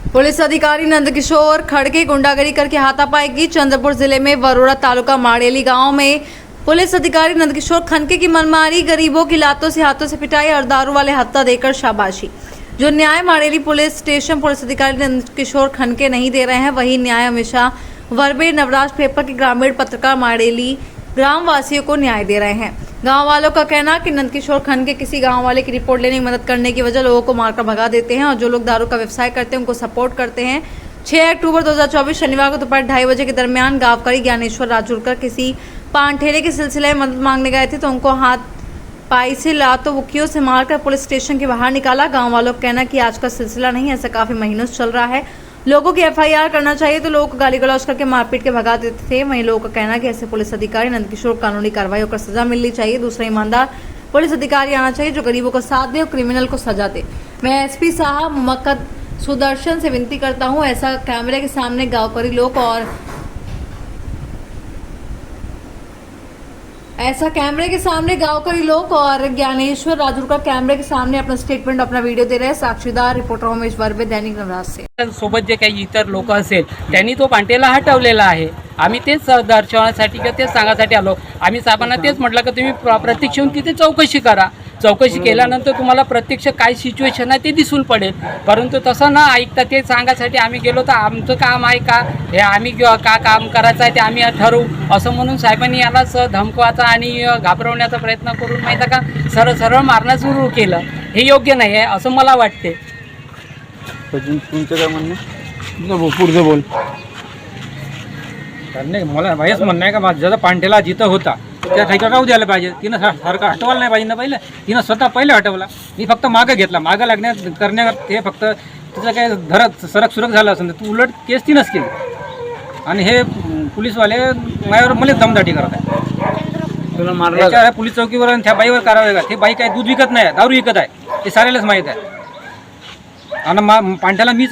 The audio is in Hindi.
पुलिस अधिकारी नंदकिशोर खड़के गुंडागर्दी करके हाथापाई की। चंद्रपुर जिले में वरोड़ा तालुका माड़ेली गांव में पुलिस अधिकारी नंदकिशोर खनके की मनमानी, गरीबों की लातों से हाथों से पिटाई और दारू वाले हत्था देकर शाबाशी। जो न्याय माड़ेली पुलिस स्टेशन पुलिस अधिकारी नंदकिशोर खनके नहीं दे रहे हैं, वही न्याय हमेशा वर्बे नवराज पेपर के ग्रामीण पत्रकार माड़ेली ग्राम वासियों को न्याय दे रहे हैं। गांव वालों का कहना कि नंदकिशोर खनके किसी गांव वाले की रिपोर्ट लेने में मदद करने की वजह लोगों को मारकर भगा देते हैं और जो लोग दारू का व्यवसाय करते हैं उनको सपोर्ट करते हैं। 6 अक्टूबर 2024 शनिवार को दोपहर 2:30 बजे के दरमियान गांवकरी ज्ञानेश्वर राजूरकर किसी पान ठेले के सिलसिले में मदद मांगने गए थे तो उनको हाथ पाई से लातों बुक्कियों से मारकर पुलिस स्टेशन के बाहर निकाला। गाँव वालों का कहना कि आज का सिलसिला नहीं, ऐसा काफी महीनों से चल रहा है। लोगों की FIR करना चाहिए तो लोगों को गाली गलौज करके मारपीट के भगा देते थे। वहीं लोगों का कहना कि ऐसे पुलिस अधिकारी नंदकिशोर कानूनी कार्रवाई होकर सजा मिलनी चाहिए। दूसरा, ईमानदार पुलिस अधिकारी आना चाहिए जो गरीबों को साथ दे और क्रिमिनल को सजा दे। मैं SP साहब मक्कद सुदर्शन से विनती करता हूं, ऐसा कैमरे के सामने गांवकरी लोग और ज्ञानेश्वर राजूरकर कैमरे के सामने अपना स्टेटमेंट, अपना वीडियो दे रहे हैं। साक्षीदार रिपोर्टर उमेश वर्बे, दैनिक नवराज से। सोबत जे काही इतर लोक असेल त्यांनी तो पांटेला हटवलेला आहे। आम्ही तेच दर्शवण्यासाठी किंवा तेच सांगण्यासाठी आलो। आम्ही साहेबांना तेच म्हटलं की तुम्ही प्रत्यक्ष येऊन तिथे चौकशी करा। चौकशी केल्यानंतर तुम्हाला प्रत्यक्ष काय सिच्युएशन आहे ते दिसून पडेल, परंतु तसं न ऐकता ते सांगायसाठी आम्ही गेलो तर आमचं काम आहे का, हे आम्ही का काम करायचं आहे ते आम्ही ठरवू असं म्हणून साहेबांनी यालाच धमकवायचा आणि घाबरवण्याचा प्रयत्न करून माहिती का सरळ सरळ मारणं सुरू केलं। हे योग्य नाही आहे असं मला वाटते। तुमचं काय म्हणणं? पुढचं बोल. नाही, मला हेच म्हणणं आहे का माझा पांठेला जिथं होता त्या ठिकाणी राहू द्यायला पाहिजे। तिनं सारखं हटवायला नाही पाहिजे ना, पहिलं तिनं स्वतः पहिलं हटवला, मी फक्त मागं घेतला। मागं लागण्यात करण्यात ते फक्त तिचं काय धरत सरक सुरक झालं असेल तू उलट केस तिनंच केली आणि हे पोलीसवाले माझ्यावर मला दमदाटी करत आहे। तुला मारला पोलीस चौकीवर आणि त्या बाईवर कारवाई का? ते बाई काय दूध विकत नाही, दारू विकत आहे, ते साऱ्यालाच माहीत आहे। आणि पांठ्याला मी